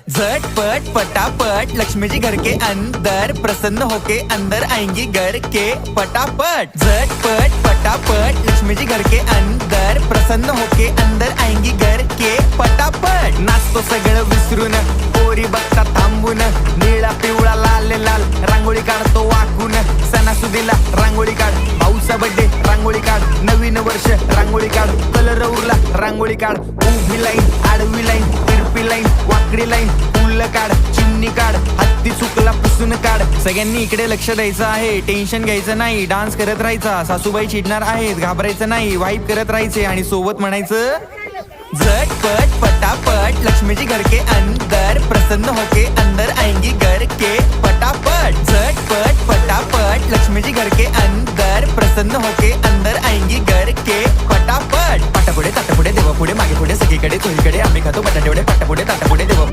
झटपट पटापट लक्ष्मी जी घर के अंदर प्रसन्न होके अंदर आएंगी घर के पटापट। झटपट पटापट लक्ष्मी जी घर के अंदर प्रसन्न होके अंदर आएंगी घर के पटापट। नाचतो सगळं विसरून पोरी बघता थांबून निळा पिवळा लाल लाल रांगोळी काढतो वाकून। सणासुदीला रांगोळी काढ, भाऊचा बर्थडे रांगोळी काढ, नवीन वर्ष रांगोळी काढ, कलर उरला रांगोळी काढ। उभी लाईन आडवी लाईन तिरपी लाईन वाकडी लाईन फुल काढ चिमणी काढ हत्ती चुकला पुसून काढ। सगळ्यांनी इकडे लक्ष द्यायचं आहे, टेन्शन घ्यायचं नाही, डान्स करत राहायचा। सासूबाई चिडणार आहेत, घाबरायचं नाही, वाईब करत राहायचे आणि सोबत म्हणायचं झटपट पटापट लक्ष्मी जी घर के अंदर प्रसन्न होके अंदर आएंगी घर के पटापट। झटपट पटापट लक्ष्मी जी घर के अंदर प्रसन्न होके अंदर आएंगी घर के पटापट। पाटापुढे ताटापुढे देवापुढे मागे पुढे सगळीकडे चोहीकडे आम्ही खातो बटाटेवडे पाटापुढे ताटापुढे देवा।